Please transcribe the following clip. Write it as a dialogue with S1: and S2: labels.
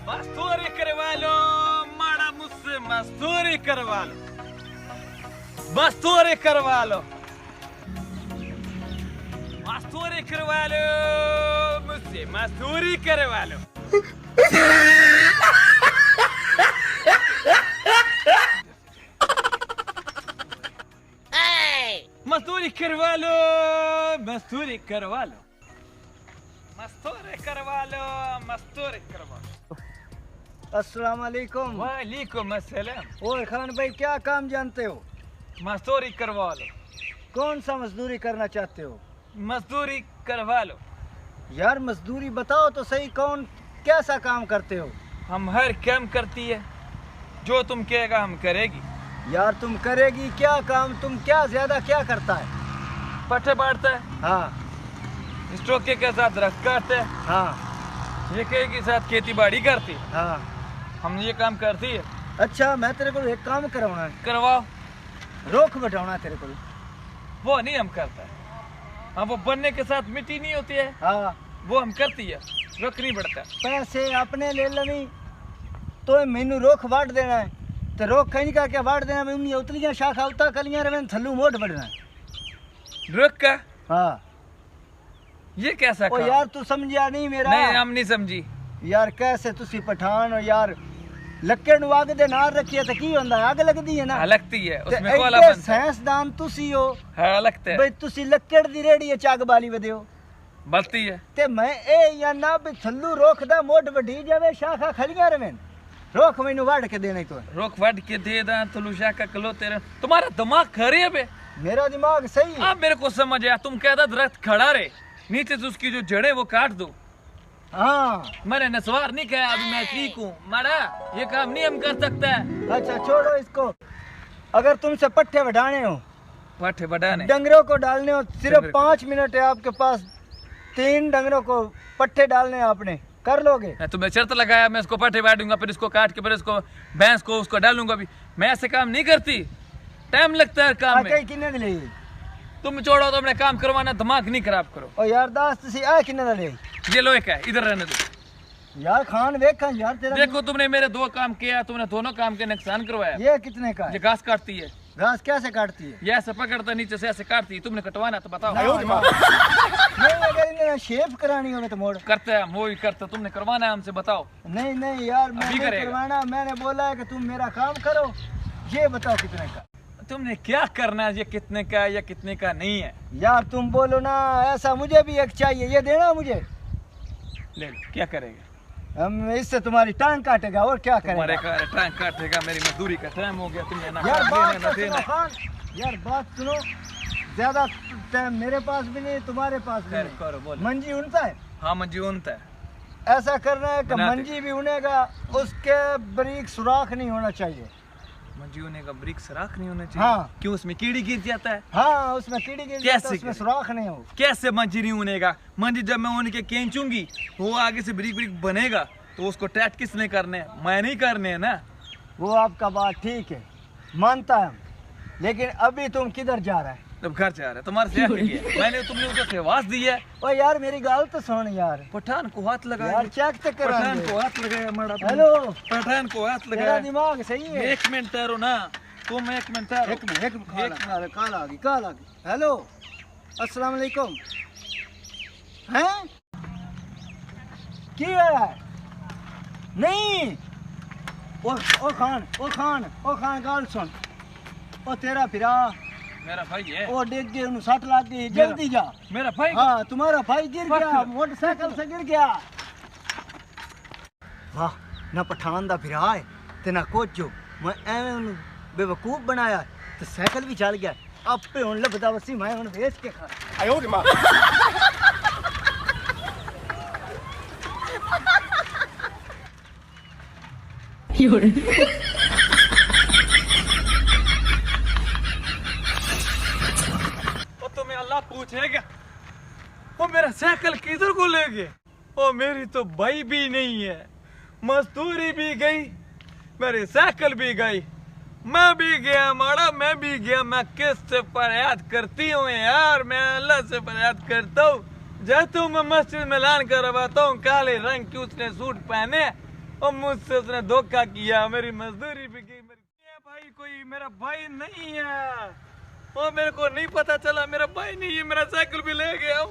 S1: मजदूरी करवा लो, माड़ा मुझसे मजदूरी करवा लो, मजदूरी करवा लो, मजदूरी करवा लो, मुझसे मजदूरी करवा लो। मजदूरी करवा लो, मजदूरी करवा लो, मजदूरी करवा लो, मजदूरी करवा लो।
S2: अस्सलाम वालेकुम।
S1: वालेकुम अस्सलाम।
S2: ओए खान भाई, क्या काम जानते हो?
S1: मजदूरी करवा लो।
S2: कौन सा मजदूरी करना चाहते हो?
S1: मजदूरी करवा लो।
S2: यार मजदूरी बताओ तो सही, कौन कैसा काम करते हो?
S1: हम हर काम करती है, जो तुम कहेगा हम करेगी।
S2: यार तुम करेगी क्या काम? तुम क्या ज्यादा क्या करता है?
S1: पट्टे बांटता है,
S2: हाँ
S1: स्टोके के साथ रख काटते है,
S2: हाँ
S1: ये के साथ खेती बाड़ी करती है।
S2: हाँ।
S1: हम ये काम करती है।
S2: अच्छा, मैं तेरे को एक काम करवाना है।
S1: करवाओ।
S2: रोक बटाना है तेरे को।
S1: वो नहीं हम करता है, हम वो बनने के साथ मिट्टी नहीं होती है,
S2: हाँ
S1: वो हम करती है, रुक नहीं पड़ता।
S2: पैसे अपने ले लवी तो मैनू रोक वाट देना है, तो रोक कहीं का क्या वाट देना? मैं उतलियां शाखा उता कलियां रवें थल्लू मोट बढ़ना है।
S1: रुक का
S2: हाँ।
S1: ये कैसा
S2: ओ
S1: काम?
S2: यार तू समझिया नहीं मेरा?
S1: नहीं, हम नहीं समझी।
S2: यार कैसे तुसी पठान हो यार, लक्कड़ नु आग दे नार रखिए तो की होंदा? आग लगदी है ना।
S1: हाँ, लगती है, उसमें कोला
S2: एडे
S1: बनता है।
S2: साइंसदान तुसी हो।
S1: हाँ, लगता है,
S2: भाई तुसी लक्कड़ दी रेड़ी चग बाली वदियो
S1: बलती है।
S2: ते मैं ए या ना भी थल्लू रोकदा मोट बढ़ी जावे शाखा खलियां रवें। रोक मैनू वाड़ के देने तो।
S1: रोक वाट के दे दा तुलुशा का कलो तेरे। तुम्हारा दिमाग खराब है।
S2: मेरा दिमाग सही है।
S1: अब मेरे को समझ आया, तुम कहता दरख्त खड़ा रहे, नीचे से उसकी जो जड़ें वो काट दो।
S2: हाँ।
S1: मैंने नसवार नहीं कहा, अभी मैं ठीक हूँ मारा, ये काम नहीं हम कर सकता है।
S2: अच्छा छोड़ो इसको। अगर तुमसे पट्टे बढ़ाने हो,
S1: पट्टे बढ़ाने,
S2: डंगरों को डालने हो, सिर्फ
S1: डंगर को।
S2: 5 मिनट है आपके पास। 3 डंगरों को पट्टे डालने हैं आपने, कर लोगे?
S1: तुम्हें शर्त लगाया, मैं इसको पट्टे बांटूंगा, फिर इसको काट के फिर इसको भैंस को उसको डालूंगा। भी मैं ऐसे काम नहीं करती, टाइम लगता है काम में।
S2: किन्ने ले?
S1: तुम छोड़ो तो अपने काम करवाना, दिमाग नहीं खराब करो।
S2: ओ यार दास तुसी आ किन्ने ले?
S1: ये लोहे का है, इधर रहने दो।
S2: यार खान देखा यार तेरा।
S1: देखो तुमने मेरे 2 काम किया, तुमने दोनों काम के नुकसान करवाया।
S2: ये कितने का
S1: ये
S2: है?
S1: घास काटती है।
S2: घास कैसे काटती है?
S1: ये ऐसे पकड़ता, नीचे से ऐसे काटती है। तुमने कटवाना तो बताओ।
S2: नहीं, अगर इन्हें शेव करानी होगी तो मोड़
S1: करते हैं हम, वो ही करते। तुमने करवाना है हमसे, बताओ।
S2: नहीं नहीं यार, मैं
S1: अभी
S2: नहीं
S1: करेगा।
S2: करवाना। मैंने बोला है कि तुम मेरा काम करो। ये बताओ कितने का?
S1: तुमने क्या करना है, ये कितने का है या कितने का नहीं है?
S2: यार तुम बोलो ना, ऐसा मुझे भी एक चाहिए, ये देना मुझे।
S1: ले लो, क्या करेगा?
S2: हम इससे तुम्हारी टांग काटेगा और क्या
S1: तुम्हारे
S2: करेगा?
S1: का टाइम काटेगा, मेरी मजदूरी का टाइम हो गया। तुमने ना
S2: यार
S1: देना
S2: बात
S1: ना
S2: तो सुनो
S1: देना।
S2: खान, यार बात सुनो। ज्यादा टाइम मेरे पास भी नहीं, तुम्हारे पास भी नहीं।
S1: करो, बोलो।
S2: मंजी उनता है।
S1: हाँ, मंजी उनता है।
S2: ऐसा करना है कि
S1: बना दे।
S2: मंजी भी उनेगा, उसके बारीक सुराख नहीं होना चाहिए।
S1: मंजी होने का ब्रिक सराख नहीं होना चाहिए।
S2: हाँ।
S1: क्यों, उसमें कीड़ी गिर जाता है?
S2: हाँ, उसमें कीड़ी गिर जाती है,
S1: कैसे
S2: उसमें
S1: गिरे?
S2: सुराख नहीं हो।
S1: कैसे मंजी नहीं होनेगा? मंजी जब मैं उनके खींचूंगी, वो आगे से ब्रिक ब्रिक बनेगा, तो उसको टैट किसने करने हैं? मैं नहीं करने है ना।
S2: वो आपका बात ठीक है, मानता है हम। लेकिन अभी तुम किधर जा रहा है?
S1: जब घर जा रहा है तुम्हारे से किया मैंने, तुमने उसे सेवास दी है।
S2: ओ यार मेरी गाल तो सुन यार।
S1: पठान को हाथ लगाया।
S2: यार चेक तो करा।
S1: पठान को हाथ लगाया मारा तुमने।
S2: हेलो,
S1: पठान को हाथ
S2: तेरा
S1: लगाया।
S2: दिमाग सही है?
S1: 1 मिनट ठहरो ना, तुम 1 मिनट ठहरो।
S2: एक मिनट, काल आ गई। हेलो, अस्सलाम वालेकुम। हैं? की है? नहीं। ओ खान गाल सुन। ओ तेरा फिरा,
S1: मेरा भाई है।
S2: ओ डिग गए, उन्हें सट लग गई, जल्दी जा।
S1: मेरा भाई।
S2: हाँ, तुम्हारा भाई गिर गया, मोटरसाइकिल से गिर गया। वाह, ना पठान दा फिरा है ते ना कुछ जो मैं एवें उन्हें बेवकूफ बनाया ते साइकिल भी चल गया। आपे हुन लभदा वसी, मैं हुन वेच के खा। आयो रे मां।
S1: तुम्हें अल्लाह पूछेगा वो मेरा साइकिल किधर को ले गए? ओ मेरी तो भाई भी नहीं है, मजदूरी भी गई, मेरी साइकिल भी गई, मैं भी गया माड़ा, मैं भी गया। मैं किससे फरियाद करती हूँ यार? मैं अल्लाह से फरियाद करता हूँ। जाता हूँ मैं मस्जिद में लान करवाता हूँ, काले रंग की उसने सूट पहने, और मुझसे उसने धोखा किया, मेरी मजदूरी भी की। मेरी भाई कोई मेरा भाई नहीं है, और मेरे को नहीं पता चला मेरा भाई नहीं है, मेरा साइकिल भी ले गया।